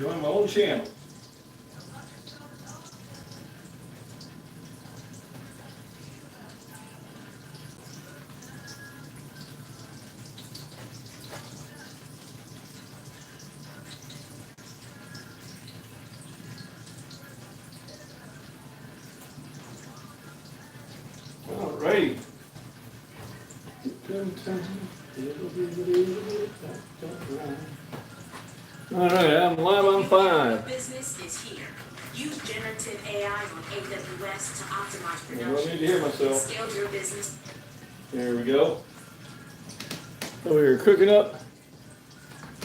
Join my own channel. Alrighty. Alright, I'm live on 5. Business is here. Use generative AI on AWS to optimize I production. need to hear myself. Scale your business. There we go. So we're cooking up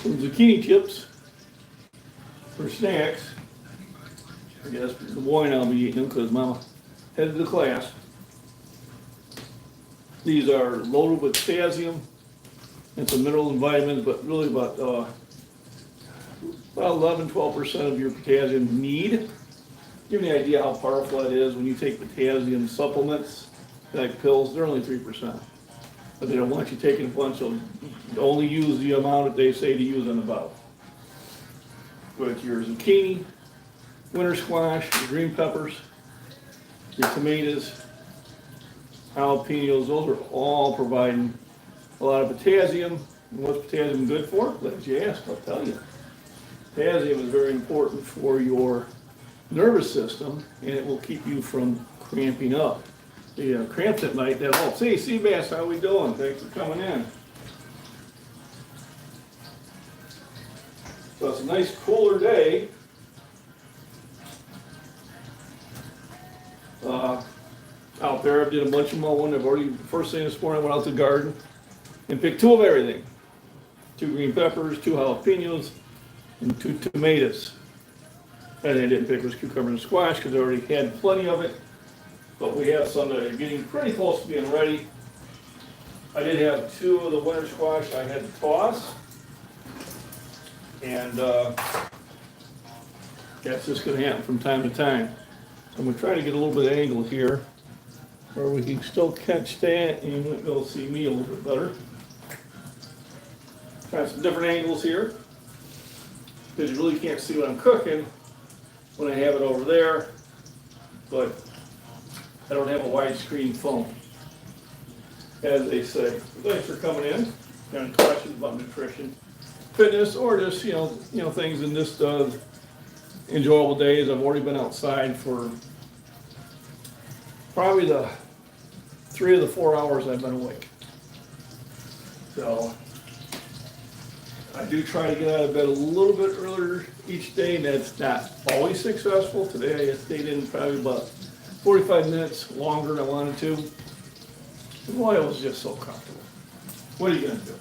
some zucchini chips for snacks. I guess the boy I'll be eating them because Mama headed to class. These are loaded with potassium and some minerals and vitamins, but really about 11-12% of your potassium need. Give you an idea how powerful that is when you take potassium supplements, like pills, they're only 3%. But they don't want you taking a bunch of, only use the amount that they say to use on the bottle. With your zucchini, winter squash, your green peppers, your tomatoes, jalapenos, those are all providing a lot of potassium. And what's potassium good for? Glad you asked, I'll tell you. Potassium is very important for your nervous system, and it will keep you from cramping up. The cramps at night, that helps. Hey, Seabass, how we doing? Thanks for coming in. So it's a nice cooler day. Out there, I did a bunch of mowing. I've already, first thing this morning, I went out to the garden and picked 2 of everything. 2 green peppers, 2 jalapenos, and 2 tomatoes. And I didn't pick was cucumber and squash because I already had plenty of it. But we have some that are getting pretty close to being ready. I did have 2 of the winter squash I had to toss. And that's just going to happen from time to time. I'm going to try to get a little bit of angle here where we can still catch that and you might be able to see me a little bit better. Try some different angles here because you really can't see what I'm cooking when I have it over there, but I don't have a widescreen phone, as they say. Thanks for coming in. Got any questions about nutrition, fitness, or just you know things in this enjoyable days? I've already been outside for probably the 3 of the 4 hours I've been awake. So I do try to get out of bed a little bit earlier each day, and that's not always successful. Today I stayed in probably about 45 minutes longer than I wanted to. Boy, it was just so comfortable. What are you going to do?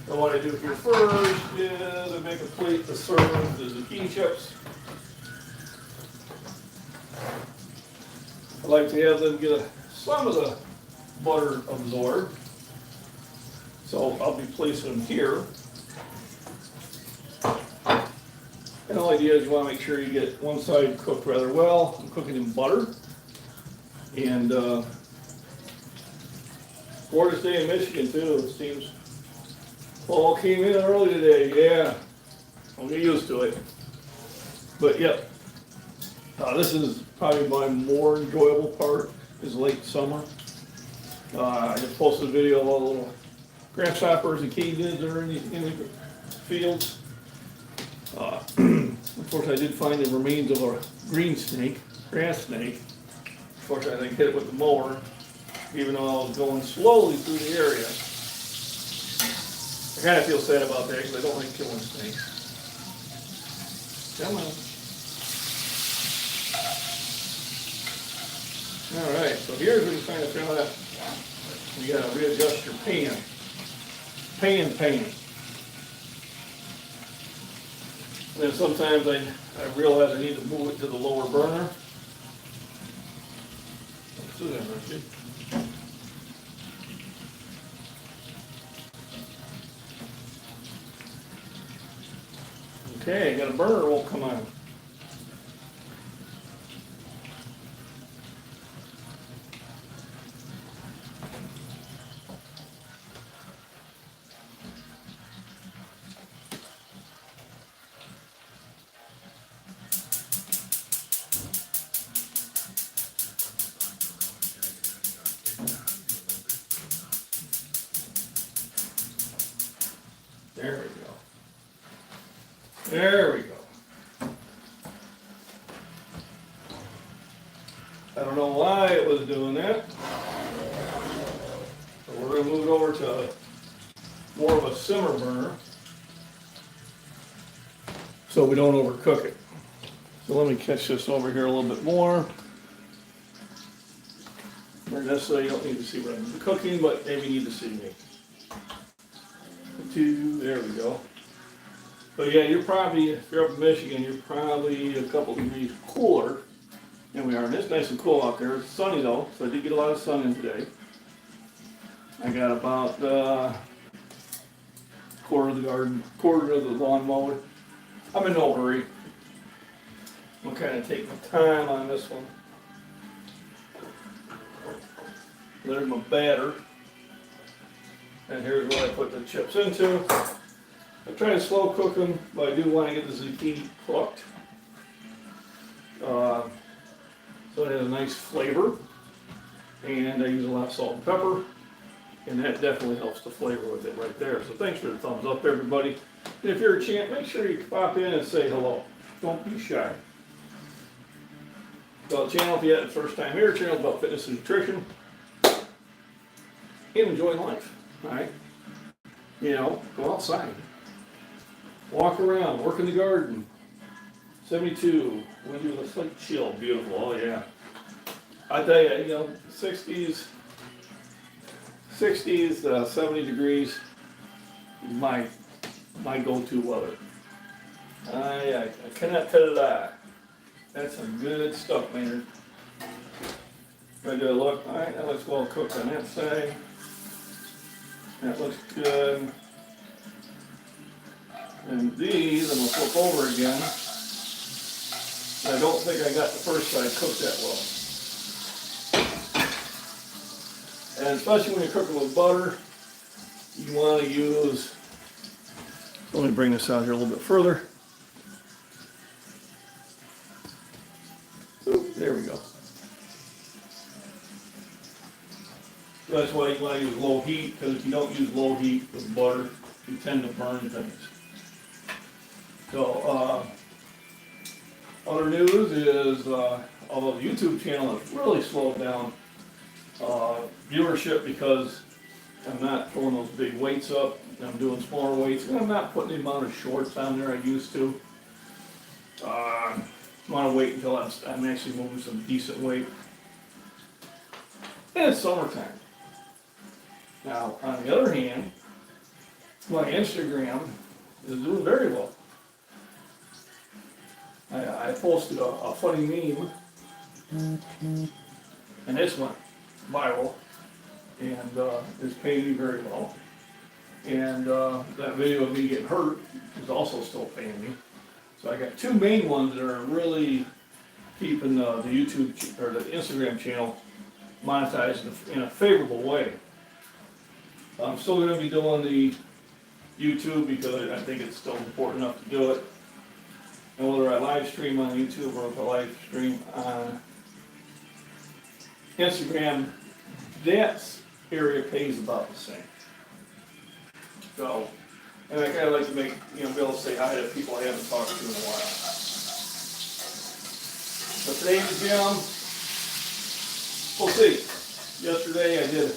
So what I do here first is I make a plate to serve the zucchini chips. I like to have them get some of the butter absorbed. So I'll be placing them here. And the whole idea is you want to make sure you get one side cooked rather well. I'm cooking in butter. And gorgeous day in Michigan too, it seems. Fall came in early today, yeah. I'll get used to it. But yep, this is probably my more enjoyable part, is late summer. I just posted a video of all the little grasshoppers and katydids that are in the fields. Unfortunately, I did find the remains of a green snake, grass snake. Unfortunately, I think hit it with the mower, even though I was going slowly through the area. I kind of feel sad about that because I don't like killing snakes. Come on. All right, so here's what you're trying to figure out. You got to readjust your pan. Pan. And then sometimes I realize I need to move it to the lower burner. Let's do that, Richie. Okay, got a burner won't come on. There we go. I don't know why it was doing that. But we're going to move it over to more of a simmer burner so we don't overcook it. So let me catch this over here a little bit more. Not necessarily you don't need to see what I'm cooking, but maybe you need to see me. There we go. So yeah, you're probably, if you're up in Michigan, you're probably a couple degrees cooler than we are. And it's nice and cool out there. It's sunny though, so I did get a lot of sun in today. I got about quarter of the garden, quarter of the lawn mowed. I'm in no hurry. I'm kind of taking my time on this one. There's my batter. And here's what I put the chips into. I try to slow cook them, but I do want to get the zucchini cooked. So it has a nice flavor. And I use a lot of salt and pepper. And that definitely helps the flavor with it right there. So thanks for the thumbs up, everybody. And if you're a champ, make sure you pop in and say hello. Don't be shy. So the channel, if you had the first time here, channel about fitness and nutrition. And enjoying life, all right? You know, go outside. Walk around, work in the garden. 72, windy with a slight chill, beautiful, oh yeah. I tell you, you know, 60s, 70 degrees is my go-to weather. I cannot tell you that. That's some good stuff, man. Ready to look, all right, that looks well cooked on that side. That looks good. And these, I'm going to flip over again. I don't think I got the first side cooked that well. And especially when you're cooking with butter, you want to use, let me bring this out here a little bit further. Oop, there we go. That's why you want to use low heat, because if you don't use low heat with butter, you tend to burn things. So, other news is, although the YouTube channel has really slowed down viewership because I'm not pulling those big weights up, I'm doing smaller weights, and I'm not putting the amount of shorts on there I used to. I want to wait until I'm actually moving some decent weight. And it's summertime. Now, on the other hand, my Instagram is doing very well. I posted a funny meme, and this went viral, and it's paying me very well. And that video of me getting hurt is also still paying me. So I got two main ones that are really keeping the YouTube or the Instagram channel monetized in a favorable way. I'm still going to be doing the YouTube because I think it's still important enough to do it. And whether I live stream on YouTube or if I live stream on Instagram, that area pays about the same. So, and I kind of like to make, be able to say hi to people I haven't talked to in a while. But today in the gym, we'll see. Yesterday I did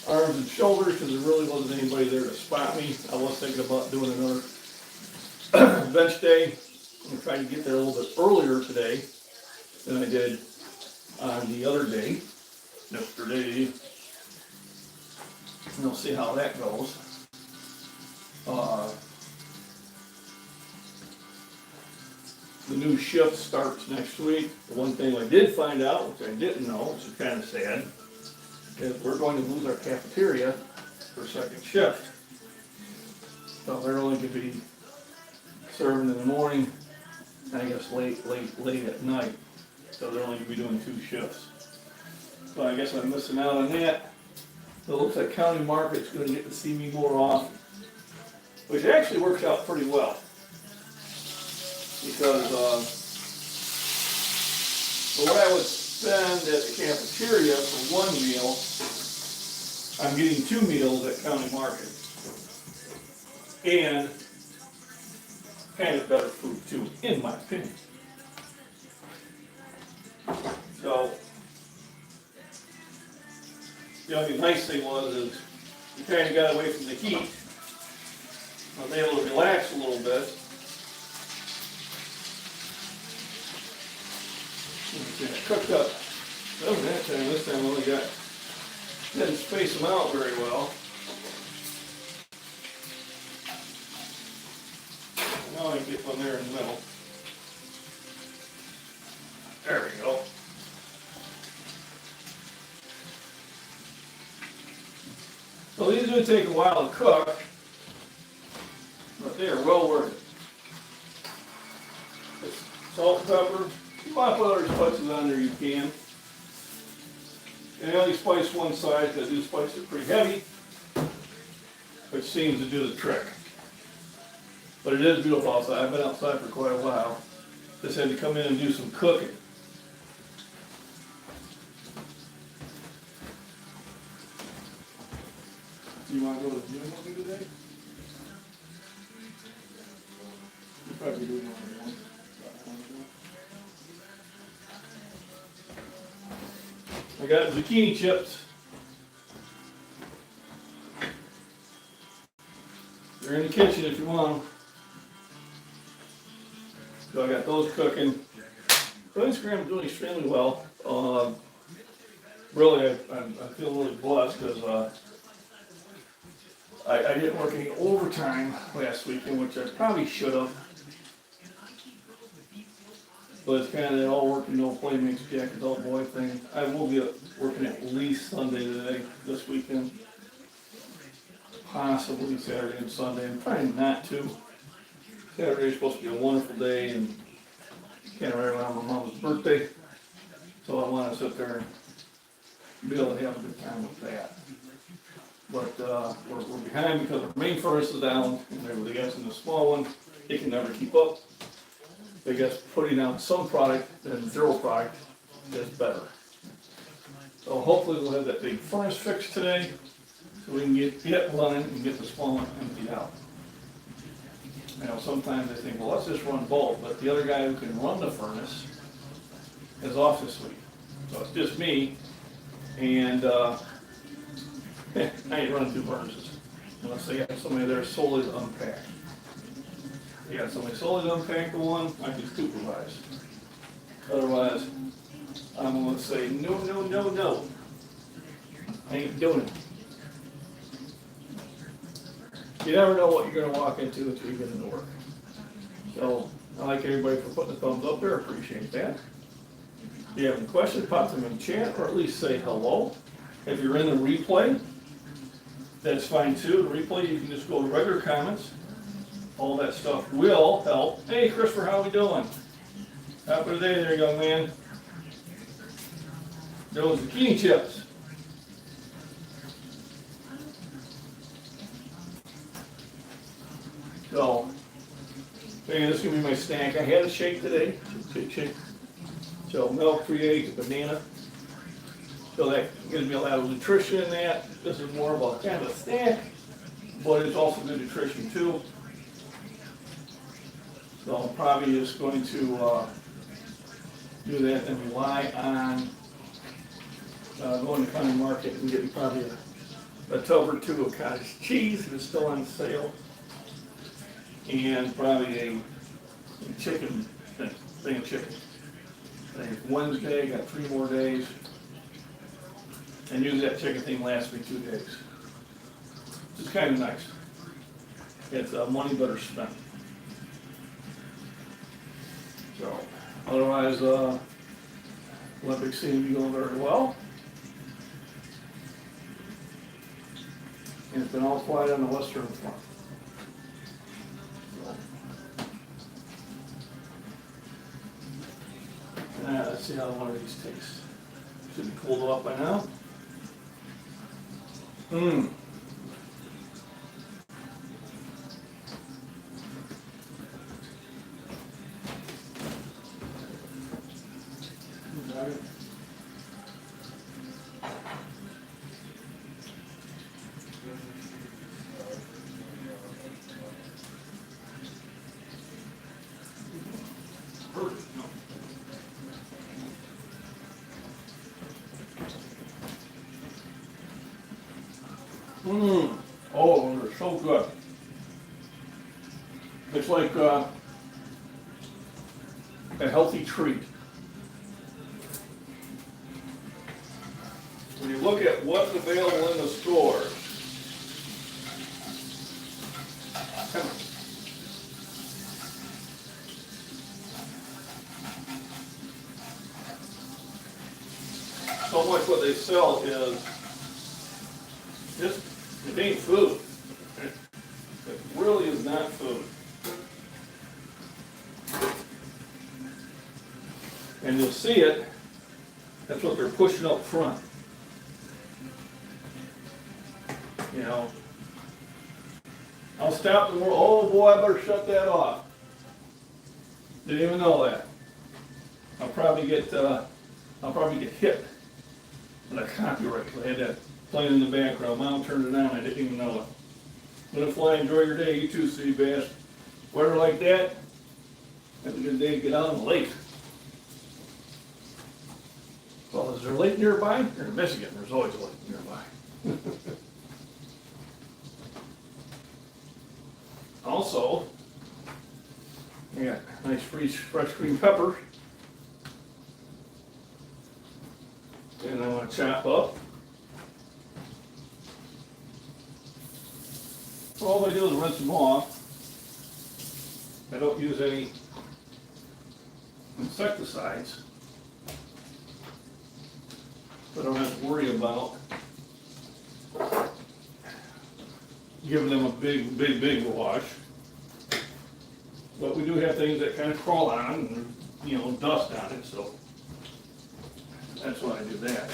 arms and shoulders because there really wasn't anybody there to spot me. I was thinking about doing another bench day. I'm going to try to get there a little bit earlier today than I did on the other day, yesterday. And we'll see how that goes. The new shift starts next week. The one thing I did find out, which I didn't know, which is kind of sad, is we're going to lose our cafeteria for second shift. So they're only going to be serving in the morning, and I guess late at night. So they're only going to be doing 2 shifts. So I guess I'm missing out on that. So it looks like County Market's going to get to see me more often, which actually works out pretty well. Because for what I would spend at the cafeteria for one meal, I'm getting 2 meals at County Market. And kind of better food too, in my opinion. So, the only nice thing is you kind of got away from the heat. I was able to relax a little bit. Okay, cooked up. Oh, that time, this time I only didn't space them out very well. Now I can get one there in the middle. There we go. So these do take a while to cook, but they are well worth it. It's salt and pepper. You want to put other spices on there, you can. And I only spice one side because I do spice it pretty heavy, which seems to do the trick. But it is beautiful outside. I've been outside for quite a while. Just had to come in and do some cooking. Do you want to go to the gym with me today? You probably do one. I got zucchini chips. They're in the kitchen if you want them. So I got those cooking. So Instagram's doing extremely well. Really, I feel really blessed because I didn't work any overtime last weekend, which I probably should have. But it's kind of that all work and no play makes Jack a dull boy thing. I will be working at least Sunday today, this weekend. Possibly Saturday and Sunday. I'm trying not to. Saturday's supposed to be a wonderful day and kind of right around my mom's birthday. So I want to sit there and be able to have a good time with that. But we're behind because our main furnace is down and everybody else in the small one, it can never keep up. I guess putting out some product and zero product is better. So hopefully we'll have that big furnace fixed today so we can get it running and get the small one emptied out. You know, sometimes I think, well, let's just run both, but the other guy who can run the furnace is off this week. So it's just me, and I ain't running two furnaces unless they got somebody there solely to unpack. You got somebody solely to unpack the one, I can supervise. Otherwise, I'm going to say, no, no, no, no. I ain't doing it. You never know what you're going to walk into until you get into work. So, I like everybody for putting the thumbs up there, appreciate that. If you have any questions, pop them in the chat, or at least say hello. If you're in the replay, that's fine too. The replay, you can just go to regular comments. All that stuff will help. Hey, Christopher, how we doing? Happy today there, young man. Those zucchini chips. So, man, this is going to be my snack. I had a shake today. Shake. So, milk, 3 eggs, banana. So that gives me a lot of nutrition in that. This is more of a kind of a snack, but it's also good nutrition too. So I'm probably just going to do that and rely on going to County Market and getting probably a tub or two of cottage cheese if it's still on sale, and probably a chicken thing of chicken. I think Wednesday, I got 3 more days, and usually that chicken thing lasts me 2 days. It's kind of nice. It's money better spent. So, otherwise, Olympics seem to be going very well. And it's been all quiet on the Western Front. So, let's see how one of these tastes. Should be cooled off by now. Oh, they're so good. It's like a healthy treat. When you look at what's available in the stores, come on. So much what they sell is just, it ain't food. It really is not food. And you'll see it, that's what they're pushing up front. You know, I'll stop the world, oh boy, I better shut that off. Didn't even know that. I'll probably get hit with a copyright. I had that playing in the background. Mom turned it on, I didn't even know it. Gonna fly, enjoy your day. You too, Sea Bass. Weather like that, have a good day, get out on the lake. Well, is there a lake nearby? You're in Michigan, there's always a lake nearby. Also, we got nice fresh green peppers. And I want to chop up. All I do is rinse them off. I don't use any insecticides. So I don't have to worry about giving them a big wash. But we do have things that kind of crawl on and, you know, dust on it, so that's why I do that.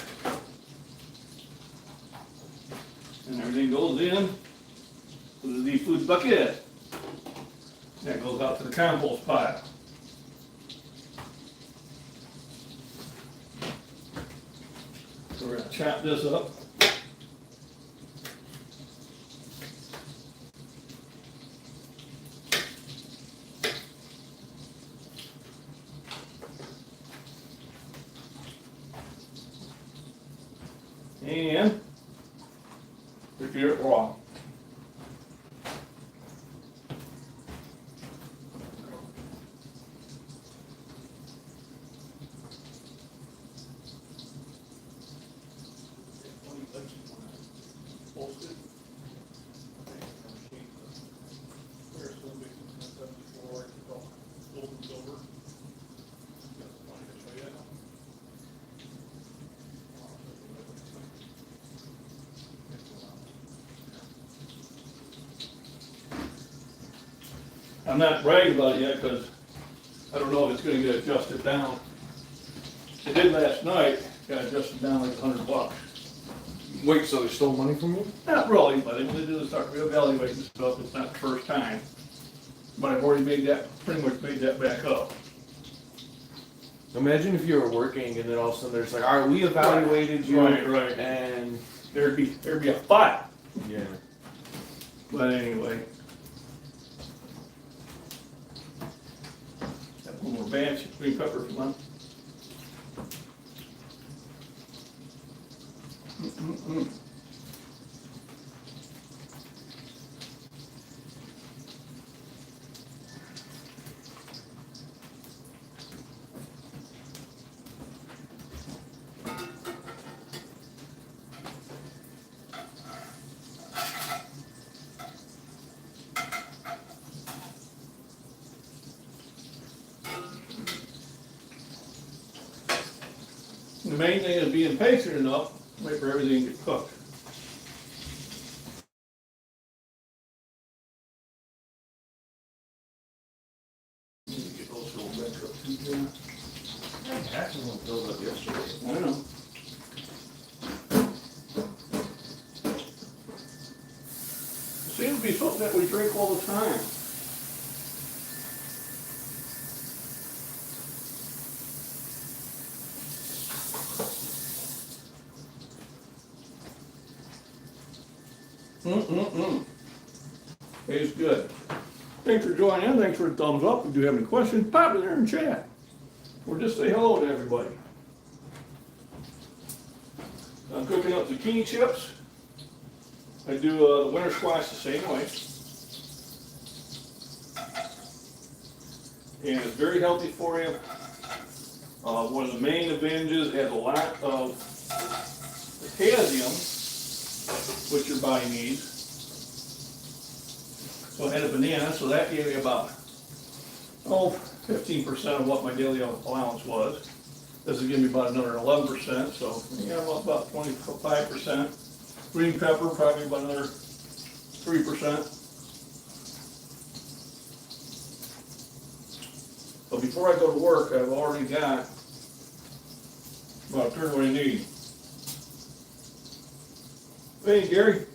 And everything goes in to the food bucket. That goes out to the compost pile. So we're going to chop this up. And prepare it raw. I'm not bragging about it yet because I don't know if it's going to get adjusted down. It did last night, got adjusted down like $100. Wait, so they stole money from you? Not really, but when they do start reevaluating stuff, it's not the first time. But I've already pretty much made that back up. Imagine if you were working and then all of a sudden there's like, all right, we evaluated you. Right. And There'd be a file. yeah. But anyway. Got one more batch of green pepper for lunch. The main thing is being patient enough, wait for everything to get cooked. Get those little back up too, yeah. That's one filled up yesterday. I don't know. It seems to be something that we drink all the time. Tastes good. Thanks for joining in. Thanks for the thumbs up. If you have any questions, pop in there and chat. Or just say hello to everybody. I'm cooking up zucchini chips. I do the winter squash the same way. And it's very healthy for you. One of the main advantages, it has a lot of potassium, which your body needs. So I had a banana, so that gave me about 15% of what my daily allowance was. This is giving me about another 11%, so yeah, about 25%. Green pepper, probably about another 3%. But before I go to work, I've already got about a third of what I need. Hey, Gary.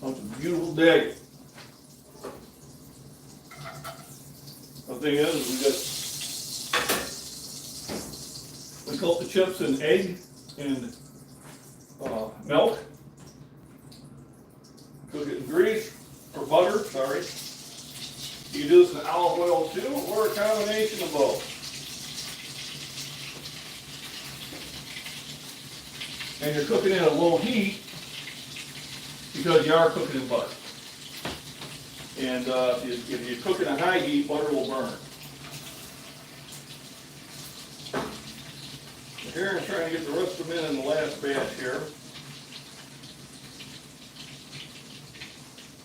Oh, it's a beautiful day. The thing is, we coat the chips in egg and milk. Cook it in grease or butter, sorry. You do this in olive oil too, or a combination of both. And you're cooking it at a low heat because you are cooking in butter. And if you cook it at high heat, butter will burn. Here I'm trying to get the rest of them in the last batch here.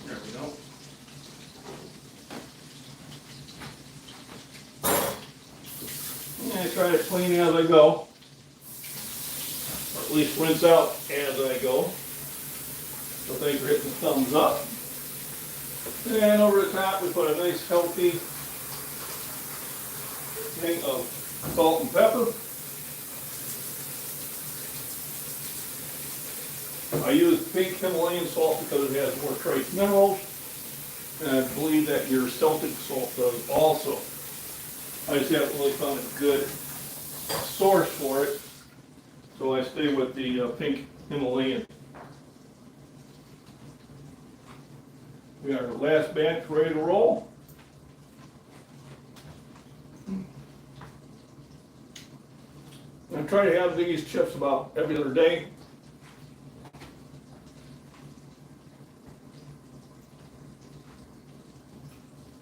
There we go. And I try to clean as I go. Or at least rinse out as I go. So thanks for hitting the thumbs up. And over the top we put a nice healthy thing of salt and pepper. I use pink Himalayan salt because it has more trace minerals. And I believe that your Celtic salt does also. I just haven't really found a good source for it. So I stay with the pink Himalayan. We got our last batch ready to roll. I try to have these chips about every other day.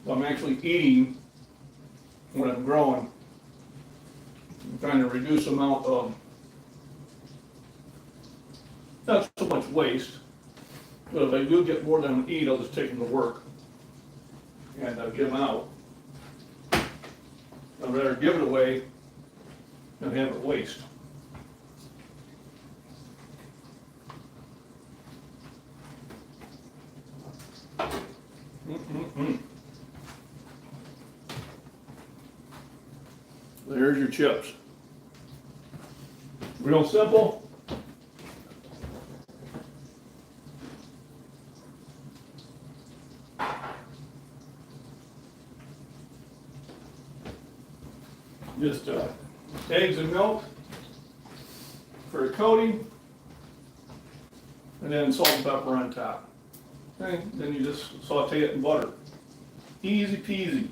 So I'm actually eating what I'm growing. I'm trying to reduce the amount of, not so much waste, but if I do get more than I eat, I'll just take them to work and give them out. I'd rather give it away than have it waste. There's your chips. Real simple. Just eggs and milk for a coating, and then salt and pepper on top. Okay, then you just saute it in butter. Easy peasy.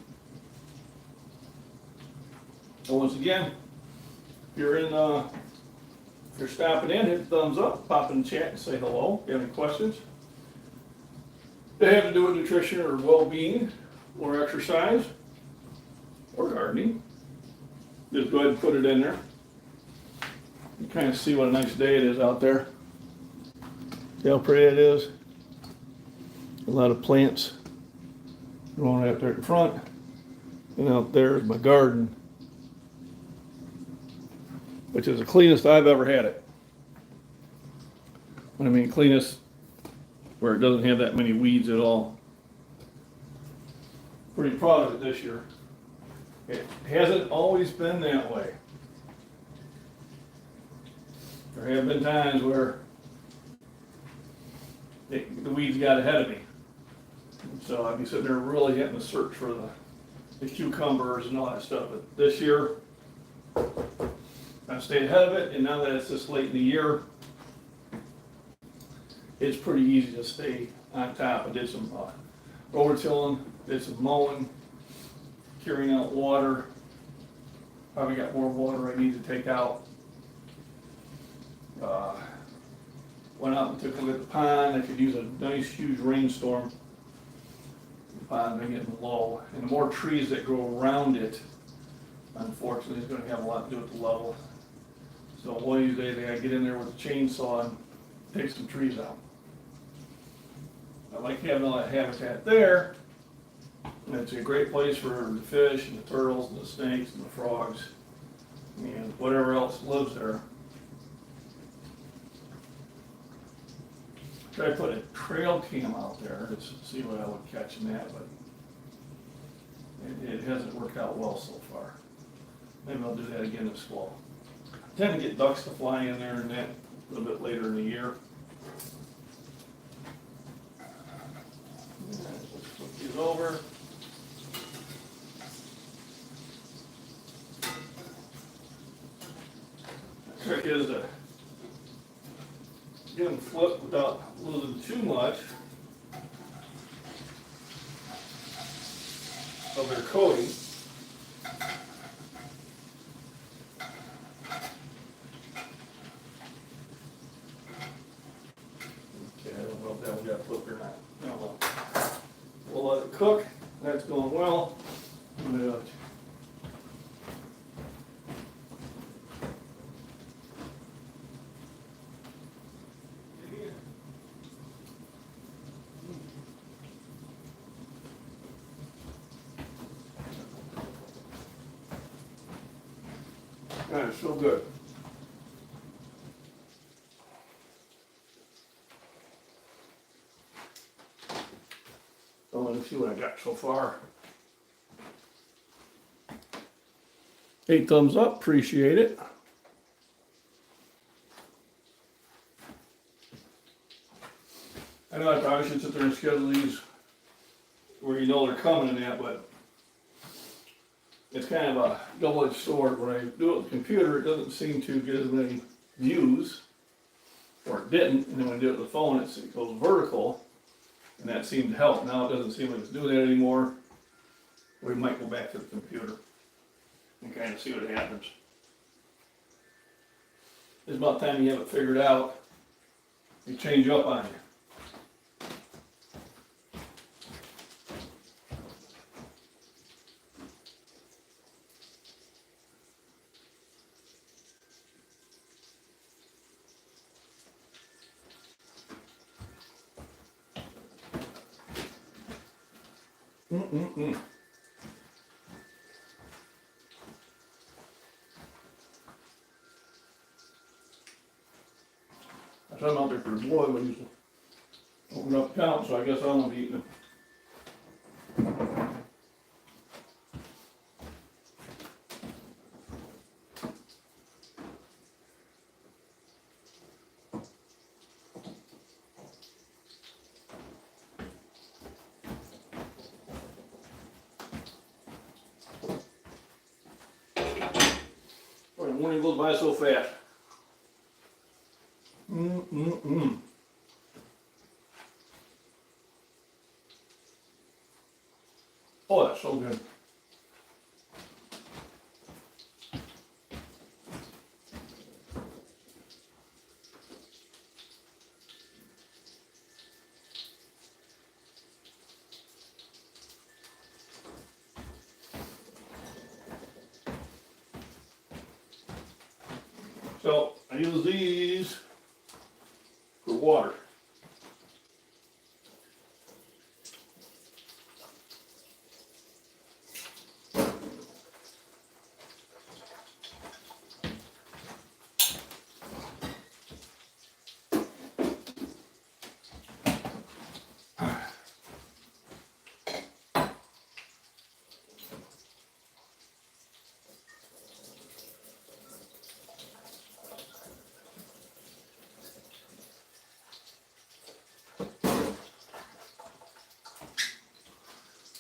So once again, if you're in, if you're stopping in, hit the thumbs up, pop in the chat and say hello. If you have any questions, they have to do with nutrition or well-being or exercise or gardening, just go ahead and put it in there. You kind of see what a nice day it is out there. See how pretty it is? A lot of plants growing out there in front. And out there is my garden, which is the cleanest I've ever had it. When I mean cleanest, where it doesn't have that many weeds at all. Pretty proud of it this year. It hasn't always been that way. There have been times where the weeds got ahead of me. So I'd be sitting there really hitting the search for the cucumbers and all that stuff. But this year, I've stayed ahead of it, and now that it's this late in the year, it's pretty easy to stay on top. I did some rototilling, did some mowing, carrying out water. Probably got more water I need to take out. Went out and took a look at the pond. I could use a nice huge rainstorm. The pond's been getting low, and the more trees that grow around it, unfortunately, is gonna have a lot to do with the level. So one of these days, I gotta get in there with a chainsaw and take some trees out. I like having all that habitat there. And it's a great place for the fish and the turtles and the snakes and the frogs and whatever else lives there. Try to put a trail cam out there to see what I would catch in that, but it hasn't worked out well so far. Maybe I'll do that again this fall. I tend to get ducks to fly in there and that a little bit later in the year. Let's flip these over. The trick is to get them flipped without losing too much of their coating. Okay, I don't know if that one got flipped or not. No, well, we'll let it cook. That's going well. And, it's so good. So let me see what I got so far. 8 thumbs up, appreciate it. I know I probably should sit there and schedule these where you know they're coming and that, but it's kind of a double-edged sword. When I do it with the computer, it doesn't seem to get as many views, or it didn't, and then when I do it with the phone, it goes vertical, and that seemed to help. Now it doesn't seem like it's doing that anymore. We might go back to the computer and kind of see what happens. It's about time you have it figured out. They change up on you. I said I'm out there for the boy when he's opening up accounts, so I guess I'm gonna be eating them. Boy, the morning goes by so fast. Oh, that's so good. So I use these for water.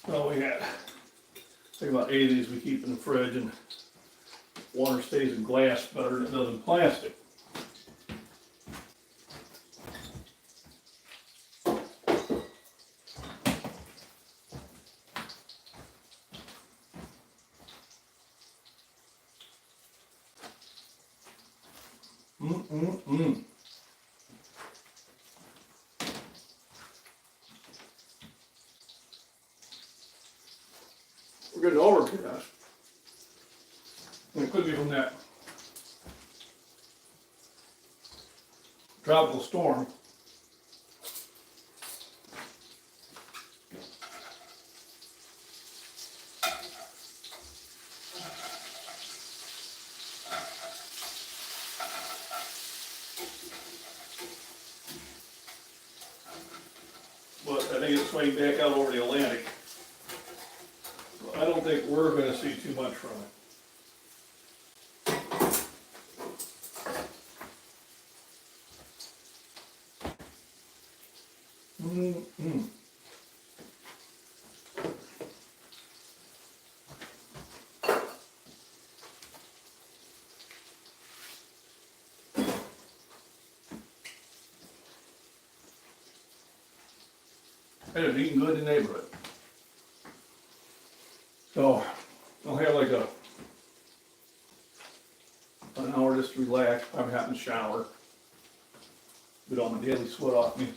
So we got, think about 8 of these we keep in the fridge, and water stays in glass better than it does in plastic. Mm-mm-mm. We're getting overcast. And it could be from that tropical storm. But I think it's swaying back out over the Atlantic. So I don't think we're going to see too much from it. Mm-mm. It is eating good in the neighborhood. So I'll have like an hour just to relax. I'm having a shower. Get all my daily sweat off me.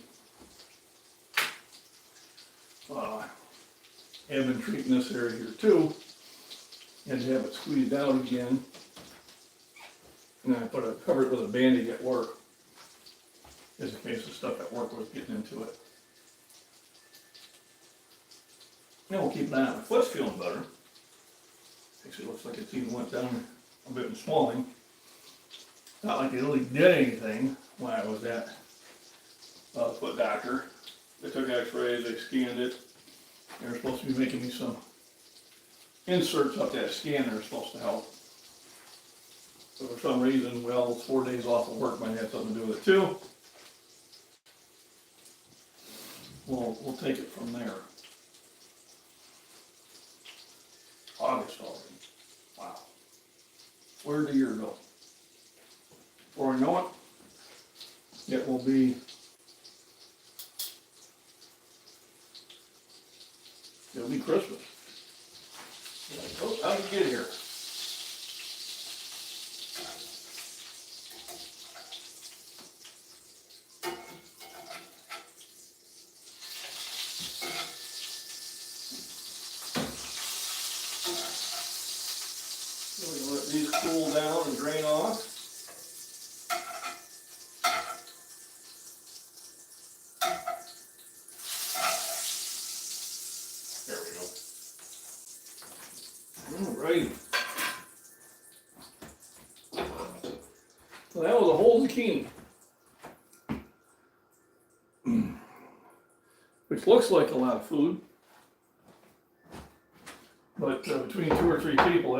I've been treating this area here too. And to have it squeezed out again. And then I covered it with a Band-Aid at work. Just in case the stuff at work was getting into it. Then we'll keep an eye on my foot's feeling better. Actually, it looks like it's even went down a bit in swelling. Not like it really did anything when I was at the foot doctor. They took x-rays, they scanned it. They were supposed to be making me some inserts up that scan that are supposed to help. So for some reason, well, 4 days off of work might have something to do with it too. We'll take it from there. August already. Wow. Where'd the year go? Before I know it, it will be Christmas. Like, oh, how did you get here? So we let these cool down and drain off. There we go. All right. So that was a whole zucchini. Which looks like a lot of food. But between 2 or 3 people,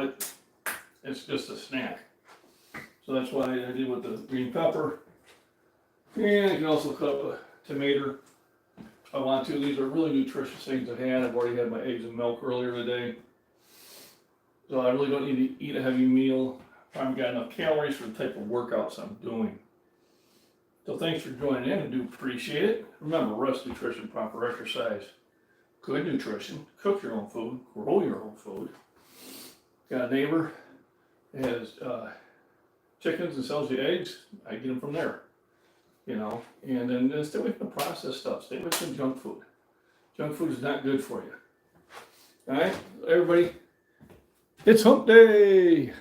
it's just a snack. So that's why I did with the green pepper. And you can also cut up a tomato if I want to. These are really nutritious things to have. I've already had my eggs and milk earlier today. So I really don't need to eat a heavy meal. I've got enough calories for the type of workouts I'm doing. So thanks for joining in. I do appreciate it. Remember, rest, nutrition, proper exercise, good nutrition, cook your own food, grow your own food. Got a neighbor that has chickens and sells you eggs. I get them from there, you know. And then stay away from the processed stuff. Stay away from junk food. Junk food is not good for you. All right, everybody, it's hump day.